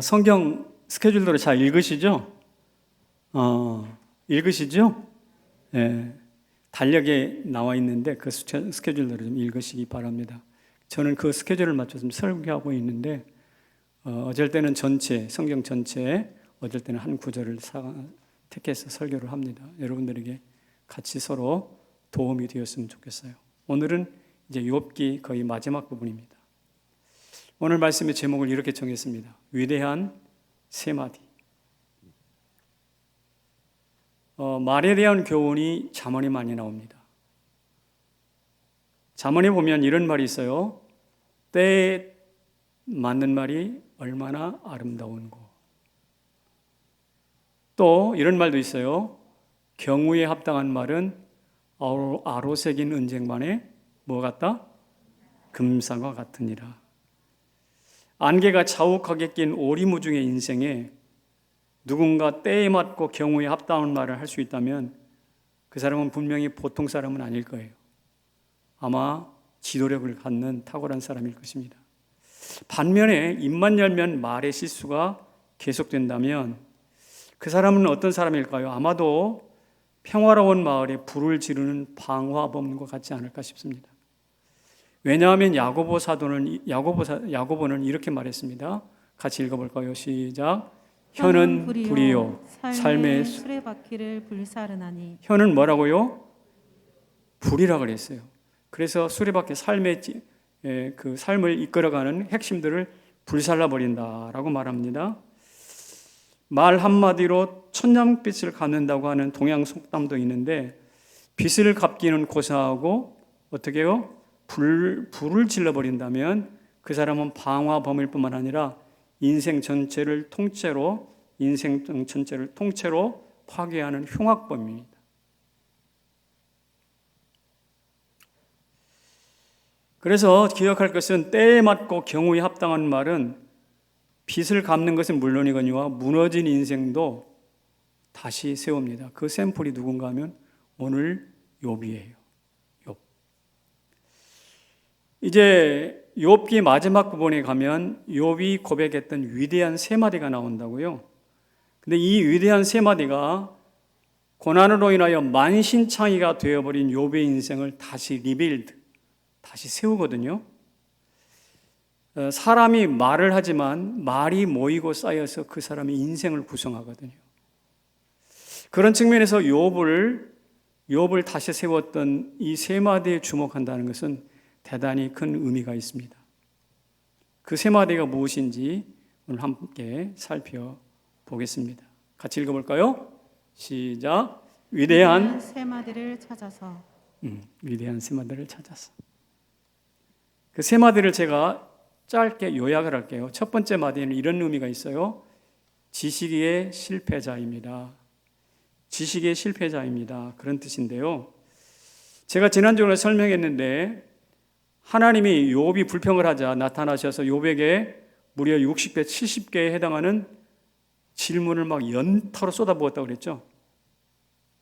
성경 스케줄대로 잘 읽으시죠? 읽으시죠? 예, 달력에 나와 있는데 그 스케줄대로 좀 읽으시기 바랍니다. 저는 그 스케줄을 맞춰서 좀 설교하고 있는데 어쩔 때는 전체, 성경 전체에 어쩔 때는 한 구절을 택해서 설교를 합니다. 여러분들에게 같이 서로 도움이 되었으면 좋겠어요. 오늘은 이제 욥기 거의 마지막 부분입니다. 오늘 말씀의 제목을 이렇게 정했습니다. 위대한 세 마디. 말에 대한 교훈이 잠언에 많이 나옵니다. 잠언에 보면 이런 말이 있어요. 때에 맞는 말이 얼마나 아름다운고. 또 이런 말도 있어요. 경우에 합당한 말은 아로새긴 은쟁반에 뭐 같다? 금상과 같으니라. 안개가 자욱하게 낀 오리무중의 인생에 누군가 때에 맞고 경우에 합당한 말을 할 수 있다면 그 사람은 분명히 보통 사람은 아닐 거예요. 아마 지도력을 갖는 탁월한 사람일 것입니다. 반면에 입만 열면 말의 실수가 계속된다면 그 사람은 어떤 사람일까요? 아마도 평화로운 마을에 불을 지르는 방화범과 같지 않을까 싶습니다. 왜냐하면 야고보는 이렇게 말했습니다. 같이 읽어볼까요? 시작. 혀는 불이요 삶의 수레바퀴를 불사르나니. 혀는 뭐라고요? 불이라 그랬어요. 그래서 수레바퀴 그 삶을 이끌어가는 핵심들을 불살라 버린다라고 말합니다. 말 한마디로 천냥빛을 갚는다고 하는 동양 속담도 있는데 빚을 갚기는 고사하고 어떻게 해요? 불을 질러버린다면 그 사람은 방화범일 뿐만 아니라 인생 전체를 통째로 파괴하는 흉악범입니다. 그래서 기억할 것은 때에 맞고 경우에 합당한 말은 빚을 갚는 것은 물론이거니와 무너진 인생도 다시 세웁니다. 그 샘플이 누군가 하면 오늘 욥이에요. 욥. 이제 욥기 마지막 부분에 가면 욥이 고백했던 위대한 세 마디가 나온다고요. 근데 이 위대한 세 마디가 고난으로 인하여 만신창이가 되어버린 욥의 인생을 다시 리빌드, 다시 세우거든요. 사람이 말을 하지만 말이 모이고 쌓여서 그 사람의 인생을 구성하거든요. 그런 측면에서 욥을 다시 세웠던 이 세 마디에 주목한다는 것은 대단히 큰 의미가 있습니다. 그 세 마디가 무엇인지 오늘 함께 살펴보겠습니다. 같이 읽어볼까요? 시작. 위대한 세 마디를 찾아서. 위대한 세 마디를 찾아서. 그 세 마디를 제가 짧게 요약을 할게요. 첫 번째 마디에는 이런 의미가 있어요. 지식의 실패자입니다. 지식의 실패자입니다. 그런 뜻인데요. 제가 지난주에 설명했는데 하나님이 욥이 불평을 하자 나타나셔서 욥에게 무려 60배, 70개에 해당하는 질문을 막 연타로 쏟아부었다고 그랬죠.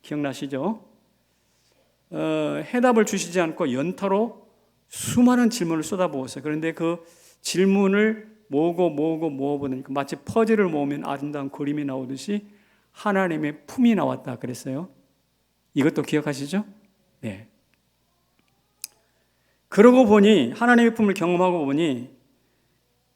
기억나시죠? 해답을 주시지 않고 연타로 수많은 질문을 쏟아부었어요. 그런데 그 질문을 모으보니까 마치 퍼즐을 모으면 아름다운 그림이 나오듯이 하나님의 품이 나왔다 그랬어요. 이것도 기억하시죠? 네. 그러고 보니 하나님의 품을 경험하고 보니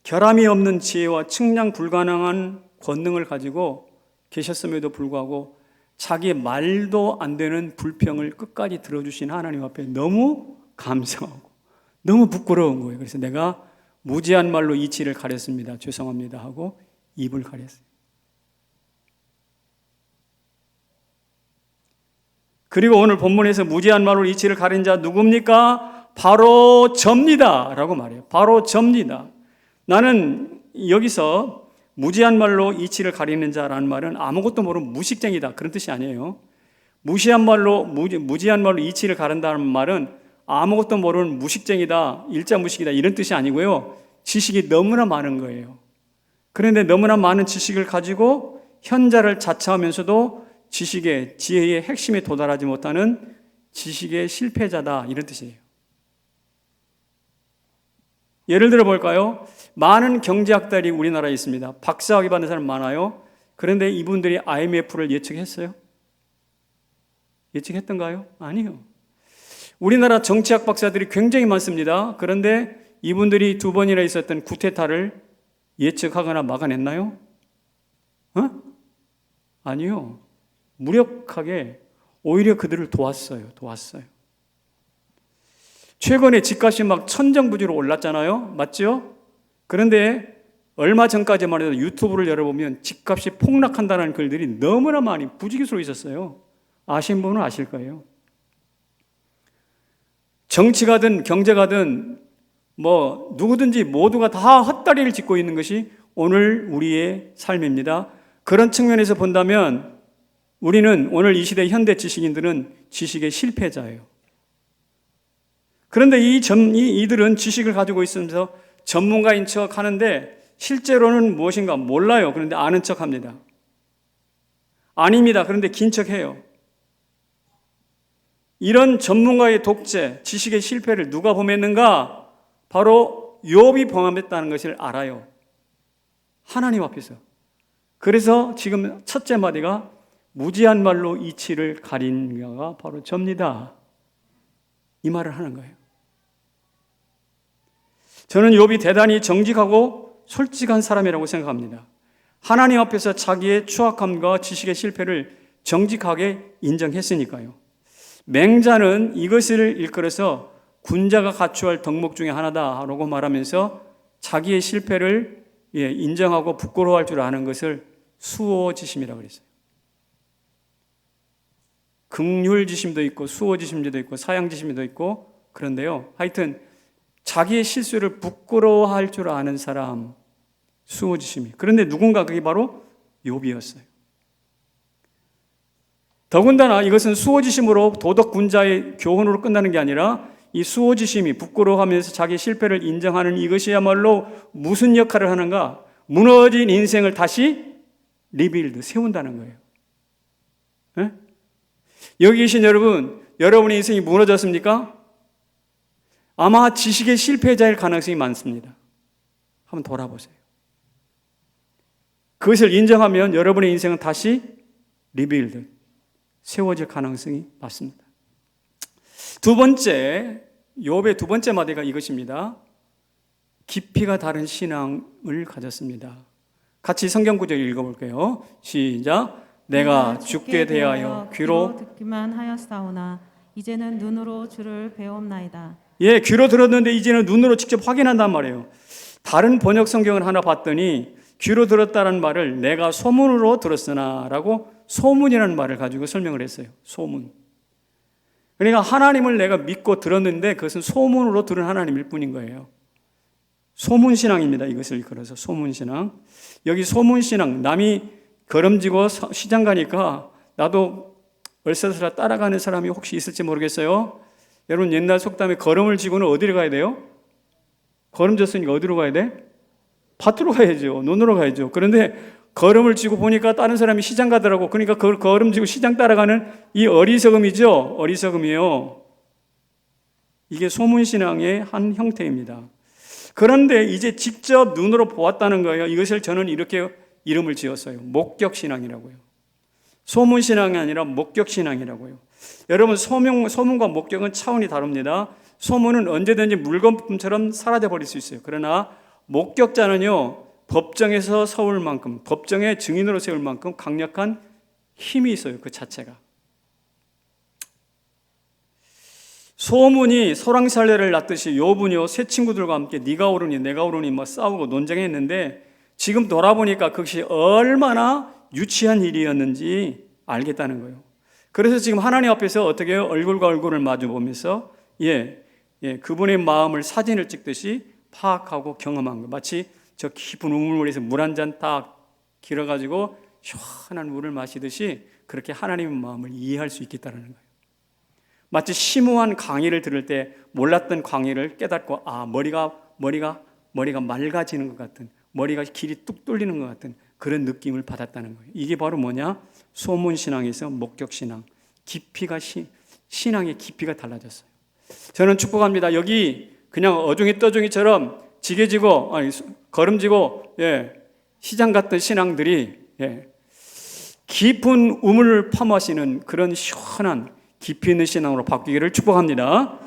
결함이 없는 지혜와 측량 불가능한 권능을 가지고 계셨음에도 불구하고 자기 말도 안 되는 불평을 끝까지 들어주신 하나님 앞에 너무 감사하고 너무 부끄러운 거예요. 그래서 내가 무지한 말로 이치를 가렸습니다. 죄송합니다 하고 입을 가렸어요. 그리고 오늘 본문에서 무지한 말로 이치를 가린 자 누굽니까? 바로 접니다 라고 말해요. 바로 접니다. 나는 여기서 무지한 말로 이치를 가리는 자라는 말은 아무것도 모르는 무식쟁이다 그런 뜻이 아니에요. 무지한 말로 이치를 가른다는 말은 아무것도 모르는 무식쟁이다, 일자무식이다 이런 뜻이 아니고요. 지식이 너무나 많은 거예요. 그런데 너무나 많은 지식을 가지고 현자를 자처하면서도 지혜의 핵심에 도달하지 못하는 지식의 실패자다 이런 뜻이에요. 예를 들어 볼까요? 많은 경제학자들이 우리나라에 있습니다. 박사학위 받는 사람 많아요. 그런데 이분들이 IMF를 예측했어요? 예측했던가요? 아니요. 우리나라 정치학 박사들이 굉장히 많습니다. 그런데 이분들이 2번이나 있었던 쿠데타를 예측하거나 막아냈나요? 아니요. 무력하게 오히려 그들을 도왔어요. 최근에 집값이 막 천정부지로 올랐잖아요. 맞죠? 그런데 얼마 전까지만 해도 유튜브를 열어보면 집값이 폭락한다는 글들이 너무나 많이 부지기수로 있었어요. 아신 분은 아실 거예요. 정치가든 경제가든 뭐 누구든지 모두가 다 헛다리를 짚고 있는 것이 오늘 우리의 삶입니다. 그런 측면에서 본다면 우리는 오늘 이 시대 현대 지식인들은 지식의 실패자예요. 그런데 이들은 지식을 가지고 있으면서 전문가인 척 하는데 실제로는 무엇인가 몰라요. 그런데 아는 척 합니다. 아닙니다. 그런데 긴 척 해요. 이런 전문가의 독재, 지식의 실패를 누가 범했는가? 바로 욥이 범했다는 것을 알아요. 하나님 앞에서. 그래서 지금 첫째 마디가 무지한 말로 이치를 가린 자가 바로 접니다. 이 말을 하는 거예요. 저는 욥이 대단히 정직하고 솔직한 사람이라고 생각합니다. 하나님 앞에서 자기의 추악함과 지식의 실패를 정직하게 인정했으니까요. 맹자는 이것을 일컬어서 군자가 갖추어야 할 덕목 중에 하나다라고 말하면서 자기의 실패를 인정하고 부끄러워할 줄 아는 것을 수호지심이라고 그랬어요. 긍휼지심도 있고 수호지심도 있고 사양지심도 있고 그런데요. 하여튼 자기의 실수를 부끄러워할 줄 아는 사람 수호지심이. 그런데 누군가 그게 바로 욥이었어요. 더군다나 이것은 수호지심으로 도덕군자의 교훈으로 끝나는 게 아니라 이 수호지심이 부끄러워하면서 자기 실패를 인정하는 이것이야말로 무슨 역할을 하는가? 무너진 인생을 다시 리빌드, 세운다는 거예요. 네? 여기 계신 여러분, 여러분의 인생이 무너졌습니까? 아마 지식의 실패자일 가능성이 많습니다. 한번 돌아보세요. 그것을 인정하면 여러분의 인생은 다시 리빌드, 세워질 가능성이 많습니다. 두 번째, 욥의 두 번째 마디가 이것입니다. 깊이가 다른 신앙을 가졌습니다. 같이 성경 구절 읽어볼게요. 시작. 내가 죽게 대하여 귀로 듣기만 하였사오나 이제는 눈으로 주를 배움나이다. 예, 귀로 들었는데 이제는 눈으로 직접 확인한단 말이에요. 다른 번역 성경을 하나 봤더니 귀로 들었다는 말을 내가 소문으로 들었으나 라고 소문이라는 말을 가지고 설명을 했어요. 소문. 그러니까 하나님을 내가 믿고 들었는데 그것은 소문으로 들은 하나님일 뿐인 거예요. 소문신앙입니다. 이것을 걸어서 소문신앙. 여기 소문신앙, 남이 걸음지고 시장 가니까 나도 얼싸스라 따라가는 사람이 혹시 있을지 모르겠어요. 여러분 옛날 속담에 걸음을 지고는 어디로 가야 돼요? 걸음 졌으니까 어디로 가야 돼? 밭으로 가야죠. 논으로 가야죠. 그런데 걸음을 지고 보니까 다른 사람이 시장 가더라고. 그러니까 그걸 걸음 지고 시장 따라가는 이 어리석음이죠. 어리석음이요. 이게 소문신앙의 한 형태입니다. 그런데 이제 직접 눈으로 보았다는 거예요. 이것을 저는 이렇게 이름을 지었어요. 목격신앙이라고요. 소문신앙이 아니라 목격신앙이라고요. 여러분 소문과 목격은 차원이 다릅니다. 소문은 언제든지 물건품처럼 사라져버릴 수 있어요. 그러나 목격자는요. 법정에서 서울 만큼, 법정의 증인으로 세울 만큼 강력한 힘이 있어요. 그 자체가. 소문이 소랑살레를 낳듯이 욥은요 새 친구들과 함께 네가 옳으니 내가 옳으니 뭐 싸우고 논쟁했는데 지금 돌아보니까 그것이 얼마나 유치한 일이었는지 알겠다는 거예요. 그래서 지금 하나님 앞에서 어떻게 얼굴과 얼굴을 마주 보면서 그분의 마음을 사진을 찍듯이 파악하고 경험한 거예요. 마치 저 깊은 우물물에서 물 한 잔 딱 길어가지고 시원한 물을 마시듯이 그렇게 하나님의 마음을 이해할 수 있겠다는 거예요. 마치 심오한 강의를 들을 때 몰랐던 강의를 깨닫고 머리가 맑아지는 것 같은, 머리가 길이 뚝 뚫리는 것 같은 그런 느낌을 받았다는 거예요. 이게 바로 뭐냐? 소문신앙에서 목격신앙, 깊이가 신앙의 깊이가 달라졌어요. 저는 축복합니다. 여기 그냥 어중이 떠중이처럼 지게지고 걸음지고 시장 갔던 신앙들이 깊은 우물을 파마시는 그런 시원한 깊이 있는 신앙으로 바뀌기를 축복합니다.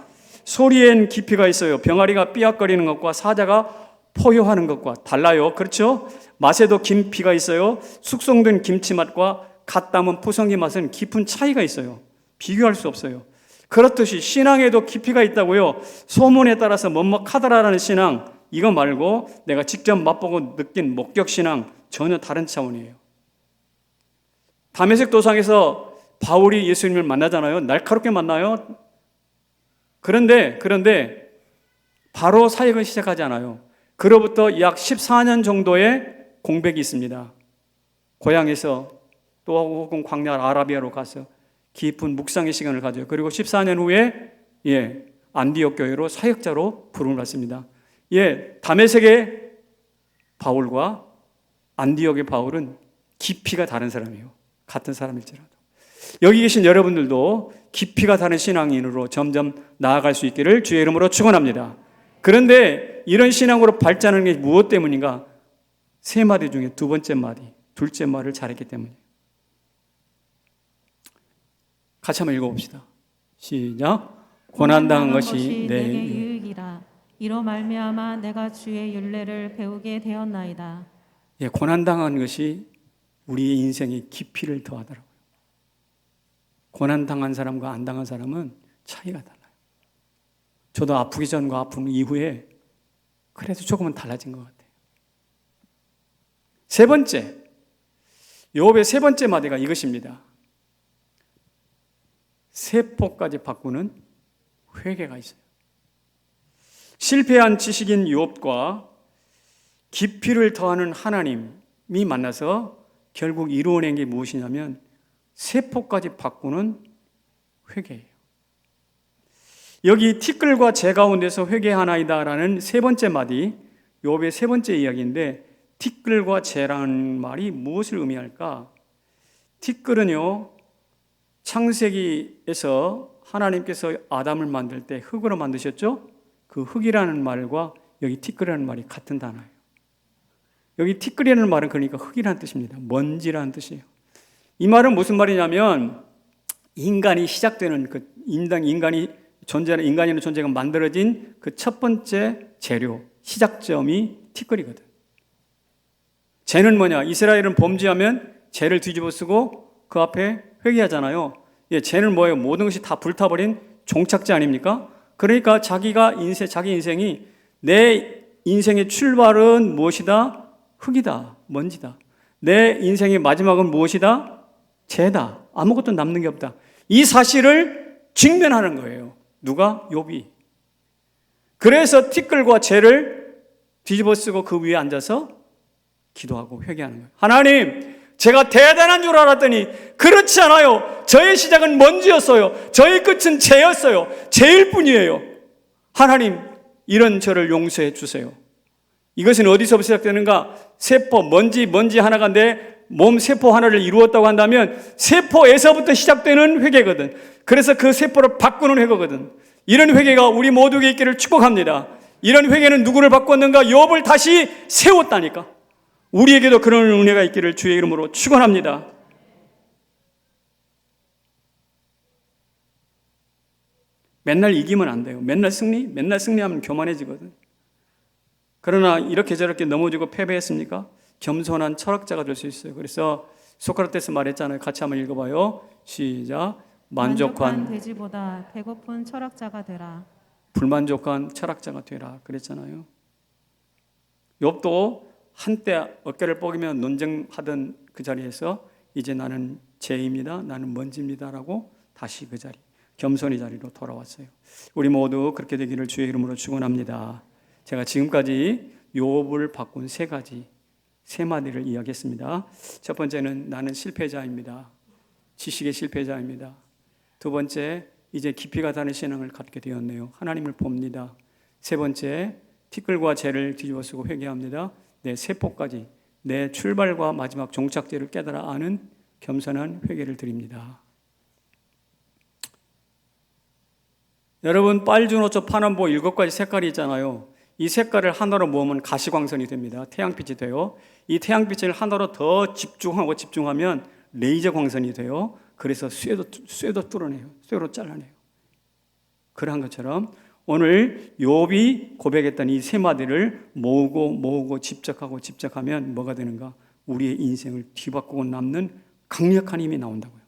소리엔 깊이가 있어요. 병아리가 삐약거리는 것과 사자가 포효하는 것과 달라요. 그렇죠? 맛에도 깊이가 있어요. 숙성된 김치 맛과 갓 담은 푸성기 맛은 깊은 차이가 있어요. 비교할 수 없어요. 그렇듯이 신앙에도 깊이가 있다고요. 소문에 따라서 먹먹하더라라는 신앙, 이거 말고 내가 직접 맛보고 느낀 목격 신앙 전혀 다른 차원이에요. 다메섹 도상에서 바울이 예수님을 만나잖아요. 날카롭게 만나요. 그런데 바로 사역을 시작하지 않아요. 그로부터 약 14년 정도의 공백이 있습니다. 고향에서 또 혹은 광야 아라비아로 가서 깊은 묵상의 시간을 가져요. 그리고 14년 후에 안디옥 교회로 사역자로 부름을 받습니다. 다메섹의 바울과 안디옥의 바울은 깊이가 다른 사람이에요. 같은 사람일지라도. 여기 계신 여러분들도 깊이가 다른 신앙인으로 점점 나아갈 수 있기를 주의 이름으로 축원합니다. 그런데 이런 신앙으로 발전하는 게 무엇 때문인가? 세 마디 중에 두 번째 마디, 둘째 말을 잘했기 때문이에요. 같이 한번 읽어봅시다. 시작. 고난당한 것이 내게 유익이라. 이로 말미암아 내가 주의 율례를 배우게 되었나이다. 고난당한 것이 우리의 인생의 깊이를 더하더라고요. 고난당한 사람과 안 당한 사람은 차이가 달라요. 저도 아프기 전과 아픈 이후에 그래도 조금은 달라진 것 같아요. 세 번째, 욥의 세 번째 마디가 이것입니다. 세포까지 바꾸는 회개가 있어요. 실패한 지식인 욥과 깊이를 더하는 하나님이 만나서 결국 이루어낸 게 무엇이냐면 세포까지 바꾸는 회개예요. 여기 티끌과 재 가운데서 회개하나이다라는 세 번째 마디, 욥의 세 번째 이야기인데 티끌과 재라는 말이 무엇을 의미할까? 티끌은요, 창세기에서 하나님께서 아담을 만들 때 흙으로 만드셨죠? 그 흙이라는 말과 여기 티끌이라는 말이 같은 단어예요. 여기 티끌이라는 말은 그러니까 흙이라는 뜻입니다. 먼지라는 뜻이에요. 이 말은 무슨 말이냐면 인간이 시작되는 인간이라는 존재가 만들어진 그 첫 번째 재료, 시작점이 티끌이거든. 죄는 뭐냐? 이스라엘은 범죄하면 죄를 뒤집어 쓰고 그 앞에 회개하잖아요. 죄는 뭐예요? 모든 것이 다 불타버린 종착지 아닙니까? 그러니까 자기 인생이 내 인생의 출발은 무엇이다? 흙이다, 먼지다. 내 인생의 마지막은 무엇이다? 죄다. 아무것도 남는 게 없다. 이 사실을 직면하는 거예요. 누가? 욥이. 그래서 티끌과 죄를 뒤집어 쓰고 그 위에 앉아서 기도하고 회개하는 거예요. 하나님, 제가 대단한 줄 알았더니 그렇지 않아요. 저의 시작은 먼지였어요. 저의 끝은 죄였어요. 죄일 뿐이에요. 하나님, 이런 저를 용서해 주세요. 이것은 어디서 시작되는가? 세포, 먼지 하나가 내 몸 세포 하나를 이루었다고 한다면 세포에서부터 시작되는 회개거든. 그래서 그 세포를 바꾸는 회개거든. 이런 회개가 우리 모두에게 있기를 축복합니다. 이런 회개는 누구를 바꿨는가? 욥을 다시 세웠다니까. 우리에게도 그런 은혜가 있기를 주의 이름으로 축원합니다. 맨날 이기면 안 돼요. 맨날 승리하면 교만해지거든. 그러나 이렇게 저렇게 넘어지고 패배했습니까? 겸손한 철학자가 될 수 있어요. 그래서 소크라테스 말했잖아요. 같이 한번 읽어봐요. 시작. 만족한 돼지보다 배고픈 철학자가 되라. 불만족한 철학자가 되라. 그랬잖아요. 욥도 한때 어깨를 뻐기며 논쟁하던 그 자리에서 이제 나는 죄입니다. 나는 먼지입니다라고 다시 그 자리, 겸손의 자리로 돌아왔어요. 우리 모두 그렇게 되기를 주의 이름으로 축원합니다. 제가 지금까지 욥을 바꾼 세 마디를 이야기했습니다. 첫 번째는 나는 실패자입니다. 지식의 실패자입니다. 두 번째, 이제 깊이가 다른 신앙을 갖게 되었네요. 하나님을 봅니다. 세 번째, 티끌과 재를 뒤집어 쓰고 회개합니다. 내 세포까지, 내 출발과 마지막 종착지를 깨달아 아는 겸손한 회개를 드립니다. 여러분, 빨주노초 파남보 7가지 색깔이 있잖아요. 이 색깔을 하나로 모으면 가시광선이 됩니다. 태양빛이 돼요. 이 태양빛을 하나로 더 집중하면 레이저 광선이 돼요. 그래서 쇠도 뚫어내요. 쇠로 잘라내요. 그러한 것처럼 오늘 욥이 고백했던 이 세 마디를 모으고 집착하면 뭐가 되는가? 우리의 인생을 뒤바꾸고 남는 강력한 힘이 나온다고요.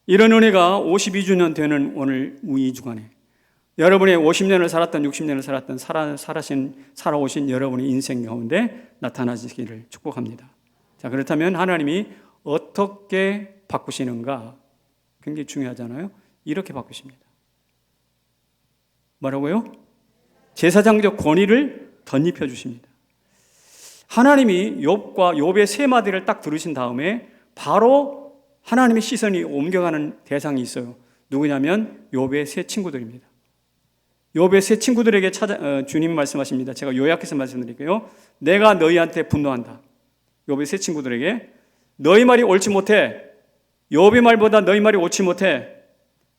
이런 은혜가 52주년 되는 오늘 이 주간에 여러분의 50년을 살았던 60년을 살았던 살아오신 여러분의 인생 가운데 나타나시기를 축복합니다. 자, 그렇다면 하나님이 어떻게 바꾸시는가? 굉장히 중요하잖아요. 이렇게 바꾸십니다. 뭐라고요? 제사장적 권위를 덧입혀 주십니다. 하나님이 욥의 세 마디를 딱 들으신 다음에 바로 하나님의 시선이 옮겨가는 대상이 있어요. 누구냐면 욥의 세 친구들입니다. 욥의 세 친구들에게 주님 말씀하십니다. 제가 요약해서 말씀드릴게요. 내가 너희한테 분노한다. 욥의 세 친구들에게 너희 말이 옳지 못해. 욥의 말보다 너희 말이 옳지 못해.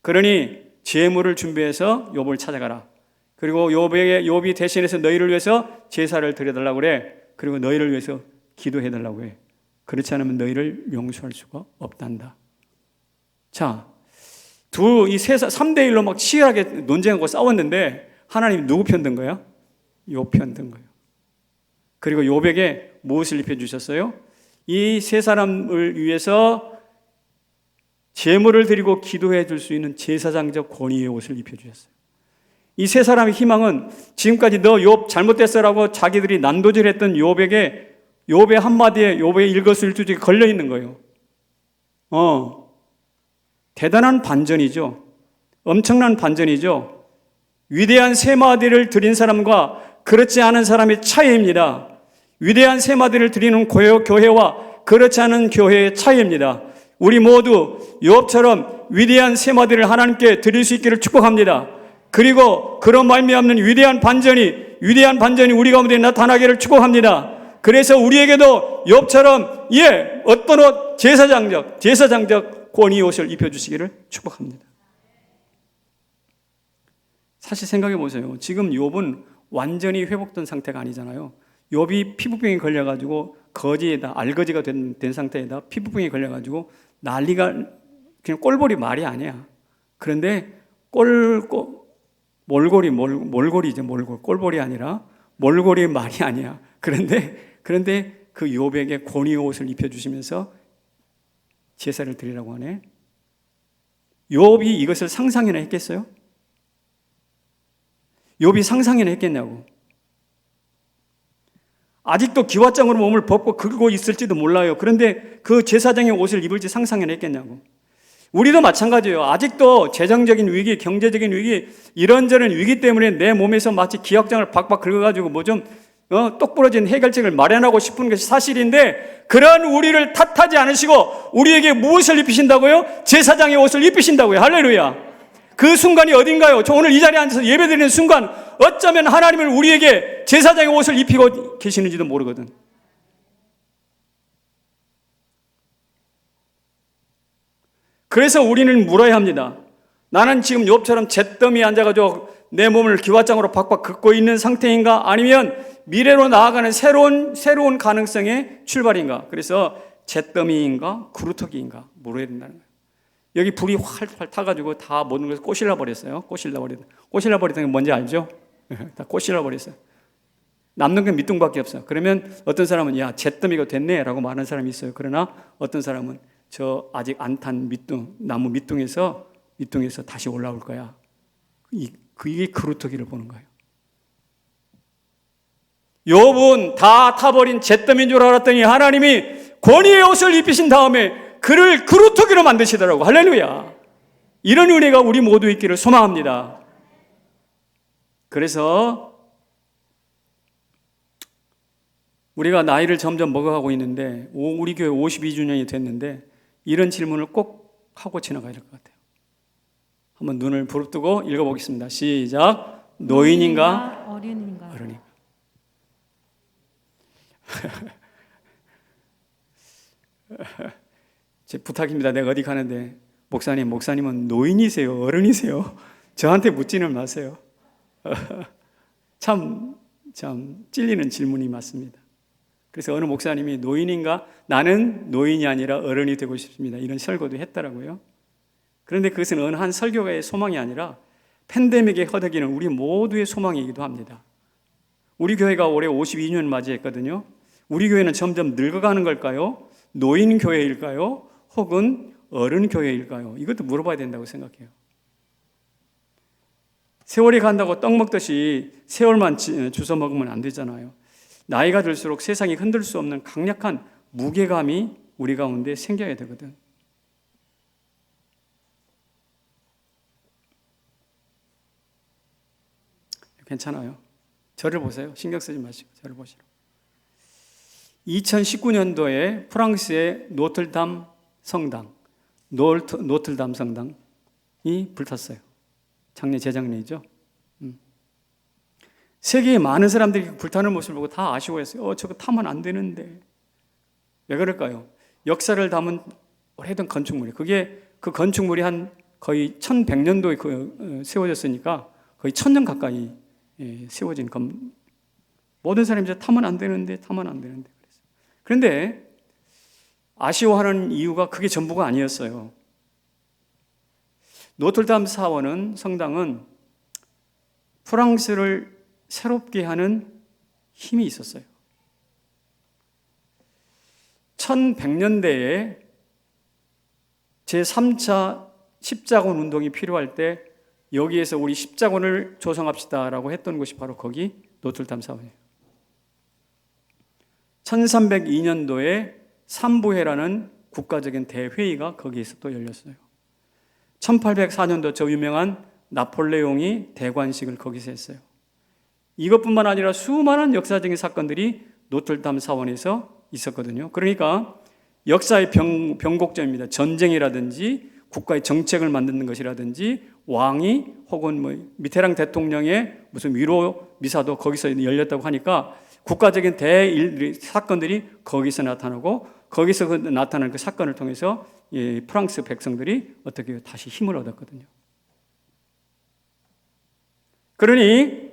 그러니 제물을 준비해서 욥을 찾아가라. 그리고 욥이 대신해서 너희를 위해서 제사를 드려달라고 그래. 그리고 너희를 위해서 기도해달라고 해. 그렇지 않으면 너희를 용서할 수가 없단다. 자, 3대 1로 막 치열하게 논쟁하고 싸웠는데 하나님 누구 편 든 거야? 욥 편 든 거예요. 그리고 욥에게 무엇을 입혀주셨어요? 이 세 사람을 위해서 제물을 드리고 기도해 줄 수 있는 제사장적 권위의 옷을 입혀주셨어요. 이 세 사람의 희망은 지금까지 너 욥 잘못됐어라고 자기들이 난도질했던 욥의 한마디에 욥의 일거수일투족에 걸려 있는 거예요. 대단한 반전이죠. 엄청난 반전이죠. 위대한 세 마디를 드린 사람과 그렇지 않은 사람의 차이입니다. 위대한 세 마디를 드리는 교회와 그렇지 않은 교회의 차이입니다. 우리 모두 욥처럼 위대한 세 마디를 하나님께 드릴 수 있기를 축복합니다. 그리고 그런 말미암는 위대한 반전이 우리 가운데 나타나기를 축복합니다. 그래서 우리에게도 욥처럼 어떤 옷 제사장적 권위의 옷을 입혀주시기를 축복합니다. 사실 생각해 보세요. 지금 욥은 완전히 회복된 상태가 아니잖아요. 욥이 피부병에 걸려가지고 알거지가 된 상태에다 피부병에 걸려가지고 난리가 그냥 꼴보리 말이 아니야. 그런데 몰골이죠. 꼴보리 아니라 몰골이 말이 아니야. 그런데 그 욥에게 권위의 옷을 입혀주시면서 제사를 드리라고 하네. 욥이 이것을 상상이나 했겠어요? 욥이 상상이나 했겠냐고. 아직도 기와장으로 몸을 벗고 긁고 있을지도 몰라요. 그런데 그 제사장의 옷을 입을지 상상이나 했겠냐고. 우리도 마찬가지예요. 아직도 재정적인 위기, 경제적인 위기, 이런저런 위기 때문에 내 몸에서 마치 기와장을 박박 긁어가지고 똑부러진 해결책을 마련하고 싶은 것이 사실인데, 그런 우리를 탓하지 않으시고 우리에게 무엇을 입히신다고요? 제사장의 옷을 입히신다고요. 할렐루야. 그 순간이 어딘가요? 저 오늘 이 자리에 앉아서 예배드리는 순간 어쩌면 하나님을 우리에게 제사장의 옷을 입히고 계시는지도 모르거든. 그래서 우리는 물어야 합니다. 나는 지금 욥처럼 잿더미에 앉아가지고 내 몸을 기와장으로 박박 긁고 있는 상태인가? 아니면 미래로 나아가는 새로운 가능성의 출발인가? 그래서 잿더미인가? 구루터기인가? 물어야 된다는 거예요. 여기 불이 활활 타가지고 다 모든 것을 꼬실러 버렸어요. 꼬실러 버렸던 게 뭔지 알죠? 다 꼬실러 버렸어요. 남는 건 밑둥밖에 없어요. 그러면 어떤 사람은 잿더미가 됐네 라고 말하는 사람이 있어요. 그러나 어떤 사람은 저 아직 안 탄 나무 밑둥에서 다시 올라올 거야. 이게 그루터기를 보는 거예요. 욥은 다 타버린 잿더미인 줄 알았더니 하나님이 권위의 옷을 입히신 다음에 그를 그루터기로 만드시더라고. 할렐루야. 이런 은혜가 우리 모두 있기를 소망합니다. 그래서 우리가 나이를 점점 먹어가고 있는데 우리 교회 52주년이 됐는데 이런 질문을 꼭 하고 지나가야 될 것 같아요. 한번 눈을 부릅뜨고 읽어보겠습니다. 시작. 노인인가 어린인가? 제 부탁입니다. 내가 어디 가는데 목사님은 노인이세요? 어른이세요? 저한테 묻지는 마세요. 참 찔리는 질문이 맞습니다. 그래서 어느 목사님이 노인인가? 나는 노인이 아니라 어른이 되고 싶습니다. 이런 설교도 했더라고요. 그런데 그것은 어느 한 설교가의 소망이 아니라 팬데믹에 허덕이는 우리 모두의 소망이기도 합니다. 우리 교회가 올해 52년 맞이했거든요. 우리 교회는 점점 늙어가는 걸까요? 노인 교회일까요? 혹은 어른 교회일까요? 이것도 물어봐야 된다고 생각해요. 세월이 간다고 떡 먹듯이 세월만 주워 먹으면 안 되잖아요. 나이가 들수록 세상이 흔들 수 없는 강력한 무게감이 우리 가운데 생겨야 되거든. 괜찮아요. 저를 보세요. 신경 쓰지 마시고 저를 보시라. 2019년도에 프랑스의 노틀담 성당, 노틀담 성당이 불탔어요. 재작년이죠. 세계의 많은 사람들이 불타는 모습을 보고 다 아쉬워했어요. 저거 타면 안 되는데. 왜 그럴까요? 역사를 담은 오래된 건축물이, 그 건축물이 한 거의 1100년도에 세워졌으니까 거의 1000년 가까이 세워진 모든 사람이 이제 타면 안 되는데. 그런데 아쉬워하는 이유가 그게 전부가 아니었어요. 노틀담 성당은 프랑스를 새롭게 하는 힘이 있었어요. 1100년대에 제3차 십자군 운동이 필요할 때 여기에서 우리 십자군을 조성합시다라고 했던 곳이 바로 거기 노틀담 사원이에요. 1302년도에 삼부회라는 국가적인 대회의가 거기에서 또 열렸어요. 1804년도 저 유명한 나폴레옹이 대관식을 거기서 했어요. 이것뿐만 아니라 수많은 역사적인 사건들이 노틀담 사원에서 있었거든요. 그러니까 역사의 변곡점입니다. 전쟁이라든지 국가의 정책을 만드는 것이라든지 왕이 혹은 미테랑 대통령의 무슨 위로 미사도 거기서 열렸다고 하니까 국가적인 사건들이 거기서 나타나고 거기서 나타나는 그 사건을 통해서 프랑스 백성들이 어떻게 다시 힘을 얻었거든요. 그러니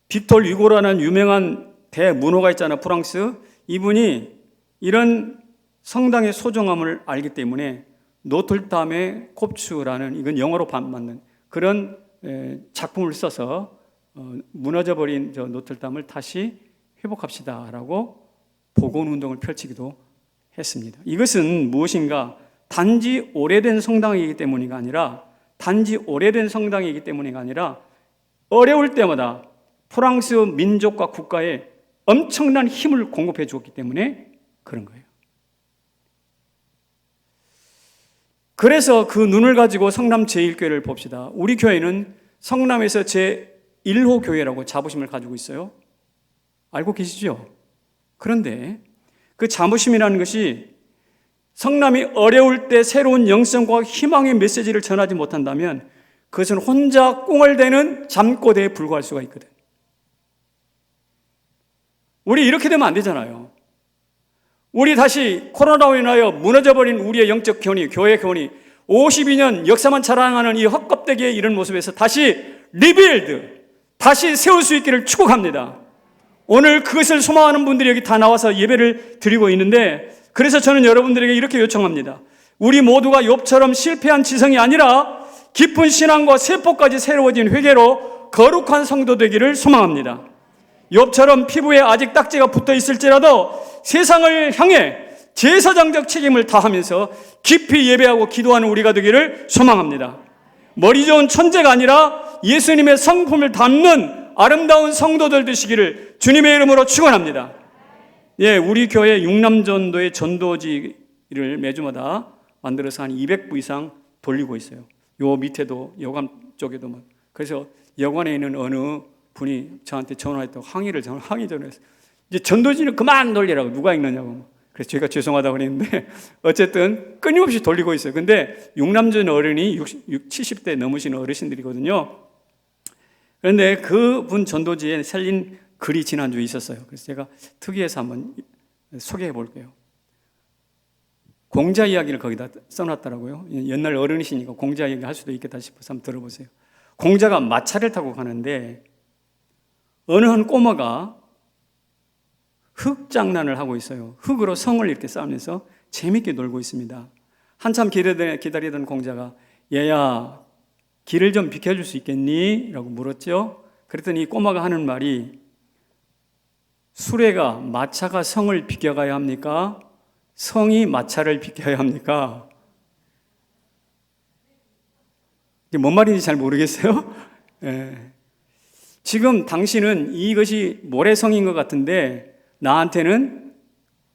빅톨 유고라는 유명한 대문호가 있잖아요. 프랑스. 이분이 이런 성당의 소중함을 알기 때문에 노틀담의 콥추라는, 이건 영어로 맞는 그런 작품을 써서 무너져버린 저 노틀담을 다시 회복합시다라고 복원운동을 펼치기도 했습니다. 이것은 무엇인가? 단지 오래된 성당이기 때문이 아니라 어려울 때마다 프랑스 민족과 국가에 엄청난 힘을 공급해 주었기 때문에 그런 거예요. 그래서 그 눈을 가지고 성남 제1교회를 봅시다. 우리 교회는 성남에서 제1호 교회라고 자부심을 가지고 있어요. 알고 계시죠? 그런데 그 자부심이라는 것이 성남이 어려울 때 새로운 영성과 희망의 메시지를 전하지 못한다면 그것은 혼자 꽁얼대는 잠꼬대에 불과할 수가 있거든. 우리 이렇게 되면 안 되잖아요. 우리 다시 코로나로 인하여 무너져버린 우리의 영적 견이, 교회 견이 52년 역사만 자랑하는 이 헛껍데기의 이런 모습에서 다시 리빌드, 다시 세울 수 있기를 축복합니다. 오늘 그것을 소망하는 분들이 여기 다 나와서 예배를 드리고 있는데, 그래서 저는 여러분들에게 이렇게 요청합니다. 우리 모두가 욥처럼 실패한 지성이 아니라 깊은 신앙과 세포까지 새로워진 회개로 거룩한 성도 되기를 소망합니다. 욥처럼 피부에 아직 딱지가 붙어 있을지라도 세상을 향해 제사장적 책임을 다하면서 깊이 예배하고 기도하는 우리가 되기를 소망합니다. 머리 좋은 천재가 아니라 예수님의 성품을 담는 아름다운 성도들 되시기를 주님의 이름으로 축원합니다. 우리 교회 육남전도의 전도지를 매주마다 만들어서 한 200부 이상 돌리고 있어요. 요 밑에도 여관 쪽에도 그래서 여관에 있는 어느 분이 저한테 전화했다고 항의 전화했어요. 이제 전도지는 그만 돌리라고, 누가 읽느냐고. 그래서 제가 죄송하다고 그랬는데 어쨌든 끊임없이 돌리고 있어요. 근데 육남전 어른이 70대 넘으신 어르신들이거든요. 그런데 그분 전도지에 살린 글이 지난주에 있었어요. 그래서 제가 특이해서 한번 소개해 볼게요. 공자 이야기를 거기다 써놨더라고요. 옛날 어른이시니까 공자 이야기 할 수도 있겠다 싶어서 한번 들어보세요. 공자가 마차를 타고 가는데 어느 한 꼬마가 흙 장난을 하고 있어요. 흙으로 성을 이렇게 쌓으면서 재밌게 놀고 있습니다. 한참 기다리던 공자가 얘야 길을 좀 비켜줄 수 있겠니? 라고 물었죠. 그랬더니 이 꼬마가 하는 말이 수레가 마차가 성을 비켜가야 합니까? 성이 마차를 비켜야 합니까? 이게 뭔 말인지 잘 모르겠어요. 예. 지금 당신은 이것이 모래성인 것 같은데 나한테는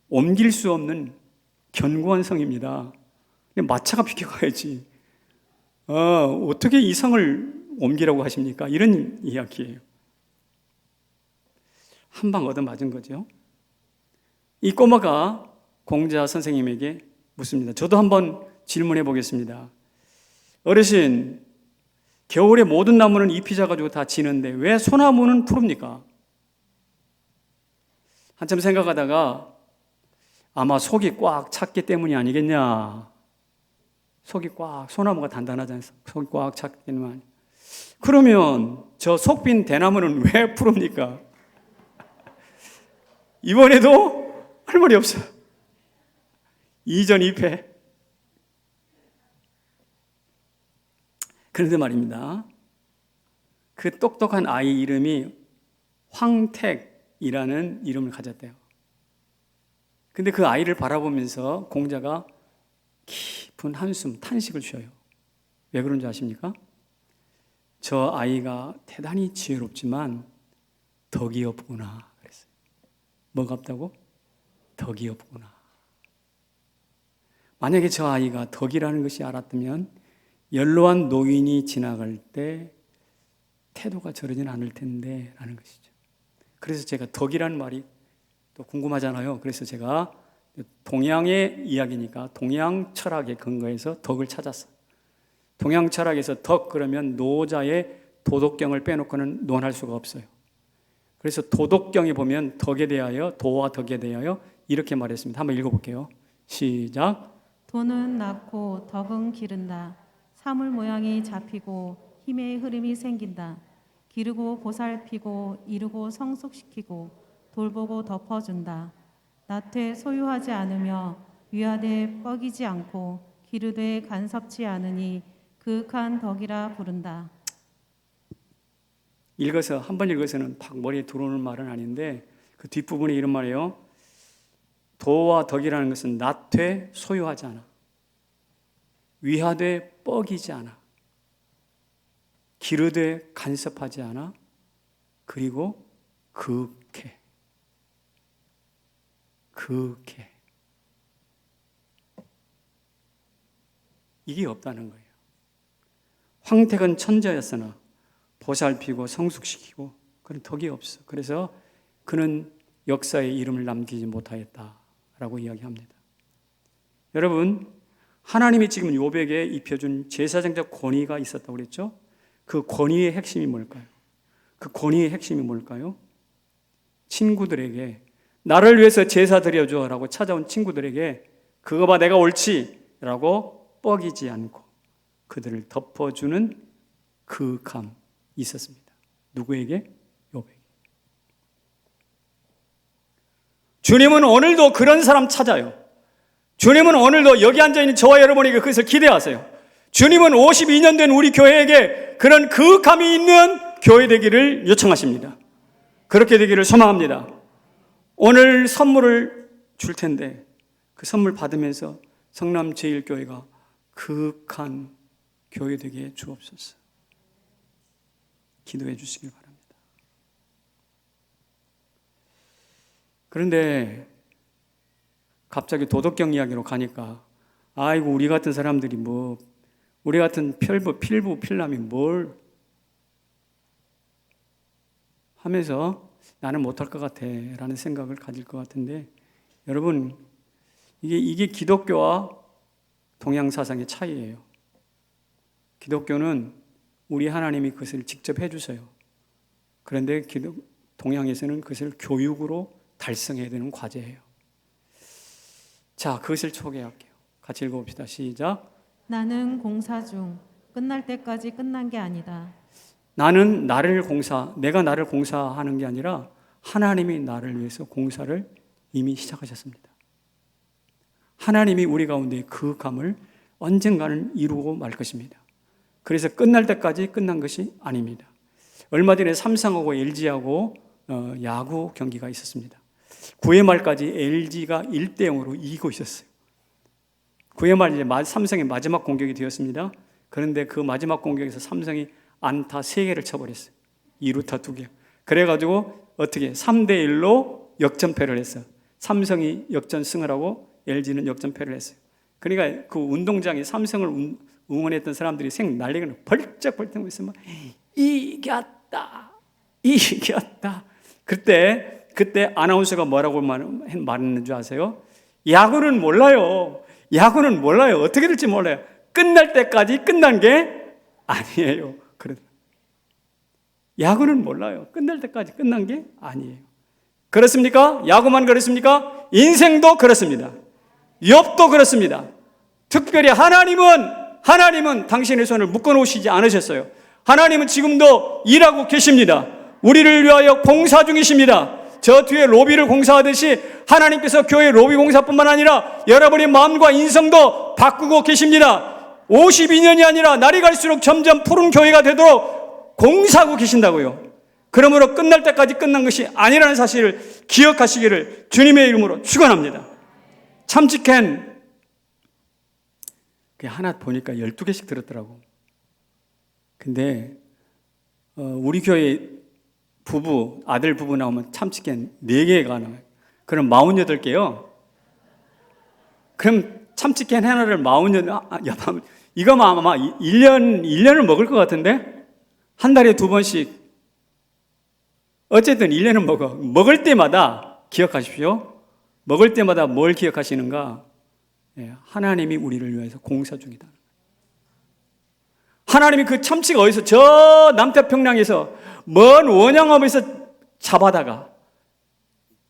옮길 수 없는 견고한 성입니다. 마차가 비켜가야지. 어떻게 이 성을 옮기라고 하십니까? 이런 이야기예요. 한 방 얻어맞은 거죠. 이 꼬마가 공자 선생님에게 묻습니다. 저도 한번 질문해 보겠습니다. 어르신, 겨울에 모든 나무는 잎이 져가지고 다 지는데 왜 소나무는 푸릅니까? 한참 생각하다가 아마 속이 꽉 찼기 때문이 아니겠냐. 속이 꽉, 소나무가 단단하잖아요. 속이 꽉 찼기 때문에. 그러면 저 속 빈 대나무는 왜 푸릅니까? 이번에도 할 말이 없어요. 2전 2패. 그런데 말입니다. 그 똑똑한 아이 이름이 황택이라는 이름을 가졌대요. 근데 그 아이를 바라보면서 공자가 깊은 한숨, 탄식을 쉬어요. 왜 그런지 아십니까? 저 아이가 대단히 지혜롭지만 덕이 없구나 그랬어요. 뭐가 없다고? 덕이 없구나. 만약에 저 아이가 덕이라는 것이 알았다면 연로한 노인이 지나갈 때 태도가 저러진 않을 텐데 라는 것이죠. 그래서 제가 덕이라는 말이 또 궁금하잖아요. 그래서 제가 동양의 이야기니까 동양 철학의 근거에서 덕을 찾았어요. 동양 철학에서 덕 그러면 노자의 도덕경을 빼놓고는 논할 수가 없어요. 그래서 도덕경에 보면 덕에 대하여, 도와 덕에 대하여 이렇게 말했습니다. 한번 읽어볼게요. 시작. 도는 낳고 덕은 기른다. 사물 모양이 잡히고 힘의 흐름이 생긴다. 기르고 보살피고 이루고 성숙시키고 돌보고 덮어준다. 나퇴 소유하지 않으며 위하되 뻐기지 않고 기르되 간섭지 않으니 그윽한 덕이라 부른다. 읽어서 한 번 읽어서는 팍 머리에 들어오는 말은 아닌데 그 뒷부분에 이런 말이에요. 도와 덕이라는 것은 나퇴 소유하지 않아. 위하되 뻐기지 않아. 기르되 간섭하지 않아. 그리고 그윽해. 그윽해. 이게 없다는 거예요. 황택은 천재였으나 보살피고 성숙시키고 그런 덕이 없어. 그래서 그는 역사에 이름을 남기지 못하였다라고 이야기합니다. 여러분, 하나님이 지금 욥에게 입혀준 제사장적 권위가 있었다고 그랬죠? 그 권위의 핵심이 뭘까요? 그 권위의 핵심이 뭘까요? 친구들에게 나를 위해서 제사 드려줘라고 찾아온 친구들에게 그거 봐 내가 옳지라고 뻐기지 않고 그들을 덮어주는 그윽함이 있었습니다. 누구에게? 욥에게. 주님은 오늘도 그런 사람 찾아요. 주님은 오늘도 여기 앉아있는 저와 여러분에게 그것을 기대하세요. 주님은 52년 된 우리 교회에게 그런 그윽함이 있는 교회 되기를 요청하십니다. 그렇게 되기를 소망합니다. 오늘 선물을 줄 텐데 그 선물 받으면서 성남제일교회가 그윽한 교회 되게 해 주옵소서. 기도해 주시길 바랍니다. 그런데 갑자기 도덕경 이야기로 가니까 아이고 우리 같은 사람들이 뭐 우리 같은 필부 필남이 뭘 하면서 나는 못할 것 같아 라는 생각을 가질 것 같은데 여러분 이게 기독교와 동양 사상의 차이예요. 기독교는 우리 하나님이 그것을 직접 해주세요. 그런데 동양에서는 그것을 교육으로 달성해야 되는 과제예요. 자, 그것을 소개할게요. 같이 읽어봅시다. 시작. 나는 공사 중 끝날 때까지 끝난 게 아니다. 나는 내가 나를 공사하는 게 아니라 하나님이 나를 위해서 공사를 이미 시작하셨습니다. 하나님이 우리 가운데 그 감을 언젠가는 이루고 말 것입니다. 그래서 끝날 때까지 끝난 것이 아닙니다. 얼마 전에 삼성하고 LG하고 야구 경기가 있었습니다. 9회 말까지 LG가 1대0으로 이기고 있었어요. 9회 말 이제 삼성의 마지막 공격이 되었습니다. 그런데 그 마지막 공격에서 삼성이 안타 3개를 쳐버렸어요. 2루타 2개. 그래가지고 어떻게 3대1로 역전패를 했어요. 삼성이 역전승을 하고 LG는 역전패를 했어요. 그러니까 그 운동장에 삼성을 응원했던 사람들이 난리가 벌쩍벌쩍 있으면 이겼다. 그때 아나운서가 뭐라고 말했는 줄 아세요? 야구는 몰라요. 어떻게 될지 몰라요. 끝날 때까지 끝난 게 아니에요. 야구는 몰라요. 끝날 때까지 끝난 게 아니에요. 그렇습니까? 야구만 그렇습니까? 인생도 그렇습니다. 욥도 그렇습니다. 특별히 하나님은 당신의 손을 묶어놓으시지 않으셨어요. 하나님은 지금도 일하고 계십니다. 우리를 위하여 공사 중이십니다. 저 뒤에 로비를 공사하듯이 하나님께서 교회 로비 공사뿐만 아니라 여러분의 마음과 인성도 바꾸고 계십니다. 52년이 아니라 날이 갈수록 점점 푸른 교회가 되도록 공사하고 계신다고요. 그러므로 끝날 때까지 끝난 것이 아니라는 사실을 기억하시기를 주님의 이름으로 축원합니다. 참치캔 하나 보니까 12개씩 들었더라고. 근데 우리 교회 아들 부부 나오면 참치캔 4개가 나와요. 그럼 48개요. 그럼 참치캔 하나를 48, 이거만 아마 1년을 먹을 것 같은데? 한 달에 2번씩. 어쨌든 1년은 먹을 때마다 기억하십시오. 먹을 때마다 뭘 기억하시는가? 하나님이 우리를 위해서 공사 중이다. 하나님이 그 참치가 어디서 저 남태평양에서 먼 원양업에서 잡아다가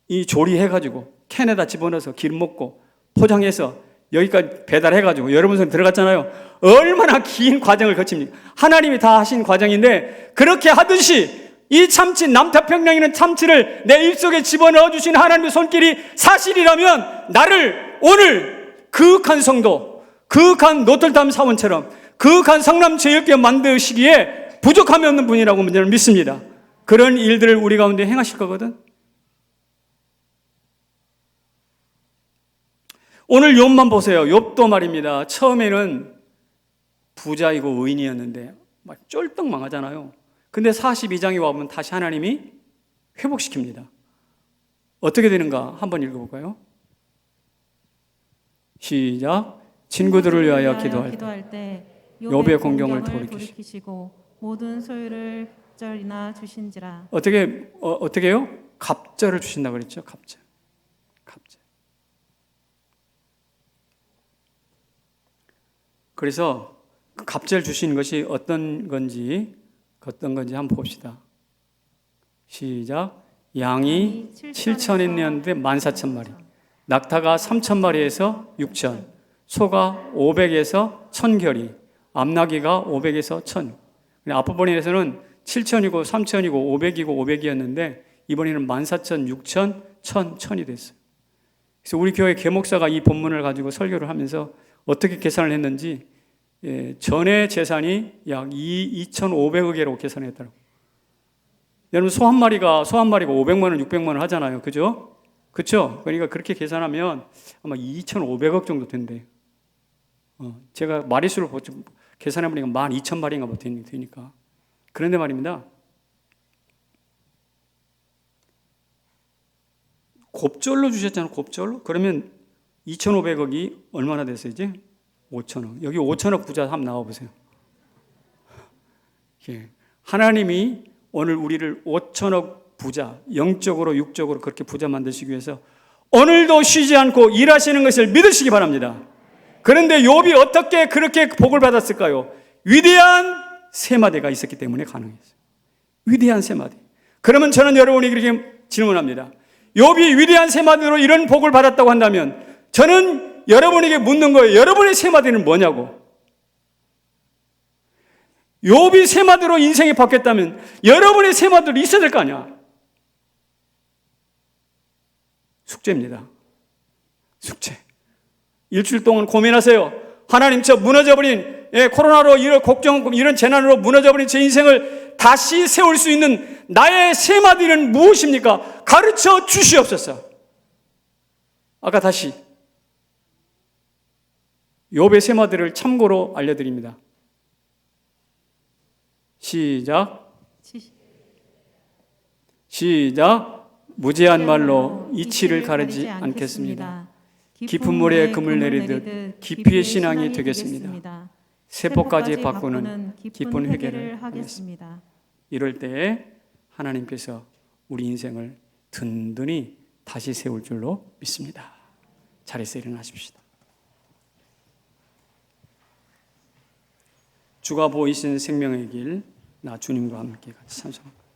이 조리해가지고 캔에다 집어넣어서 기름 먹고 포장해서 여기까지 배달해가지고 여러분 손에 들어갔잖아요. 얼마나 긴 과정을 거칩니까? 하나님이 다 하신 과정인데 그렇게 하듯이 이 참치 남태평양에 있는 참치를 내 입속에 집어넣어 주신 하나님의 손길이 사실이라면 나를 오늘 그윽한 성도, 그윽한 노틀담 사원처럼 그윽한 성남제일교회 만드시기에 부족함이 없는 분이라고 저는 믿습니다. 그런 일들을 우리 가운데 행하실 거거든. 오늘 욥만 보세요. 욥도 말입니다. 처음에는 부자이고 의인이었는데 막 쫄떡 망하잖아요. 근데 42장에 와보면 다시 하나님이 회복시킵니다. 어떻게 되는가 한번 읽어볼까요? 시작. 친구들을 위하여 기도할 때 욥의 공경을 돌이키시고 모든 소유를 갑절이나 주신지라. 어떻게요? 갑절을 주신다고 그랬죠. 갑절. 그래서 그 갑절 주신 것이 어떤 건지 한번 봅시다. 시작. 양이 7,000이었는데 14,000마리, 낙타가 3,000마리에서 6,000, 소가 500에서 1,000결이, 암나귀가 500에서 1,000. 앞부분에서는 7,000이고 3,000이고 500이고 500이었는데 이번에는 14,000, 6,000, 1,000, 1,000이 됐어요. 그래서 우리 교회 계목사가 이 본문을 가지고 설교를 하면서 어떻게 계산을 했는지 전의 재산이 약 2,500억 개로 계산했더라고요. 여러분 소 한 마리가 500만 원, 600만 원 하잖아요. 그죠? 그렇죠? 그러니까 그렇게 계산하면 아마 2,500억 정도 된대요. 제가 마리수를 계산해 보니까 12,000마리인가 되니까. 그런데 말입니다. 곱절로 주셨잖아요. 곱절로. 그러면 2,500억이 얼마나 됐어요, 이제? 5천억. 여기 5천억 부자 한번 나와보세요. 예. 하나님이 오늘 우리를 5천억 부자, 영적으로, 육적으로 그렇게 부자 만드시기 위해서 오늘도 쉬지 않고 일하시는 것을 믿으시기 바랍니다. 그런데 욥이 어떻게 그렇게 복을 받았을까요? 위대한 세마대가 있었기 때문에 가능했어요. 위대한 세마대. 그러면 저는 여러분이 그렇게 질문합니다. 욥이 위대한 세마대로 이런 복을 받았다고 한다면 저는 여러분에게 묻는 거예요. 여러분의 세마디는 뭐냐고. 욥이 세마디로 인생이 바뀌었다면 여러분의 세마디도 있어야 될 거 아니야. 숙제입니다. 숙제. 일주일 동안 고민하세요. 하나님, 저 무너져버린 코로나로 이런 걱정, 이런 재난으로 무너져버린 제 인생을 다시 세울 수 있는 나의 세마디는 무엇입니까? 가르쳐 주시옵소서. 아까 다시 욥의 세마디를 참고로 알려드립니다. 시작. 무죄한 말로 이치를 가르지 않겠습니다. 깊은 물에 금을 내리듯 깊이의 신앙이 되겠습니다. 세포까지 바꾸는 깊은 회개를 하겠습니다. 이럴 때에 하나님께서 우리 인생을 든든히 다시 세울 줄로 믿습니다. 자리에서 일어나십시다. 주가 보이신 생명의 길, 나 주님과 함께 같이 찬송합니다.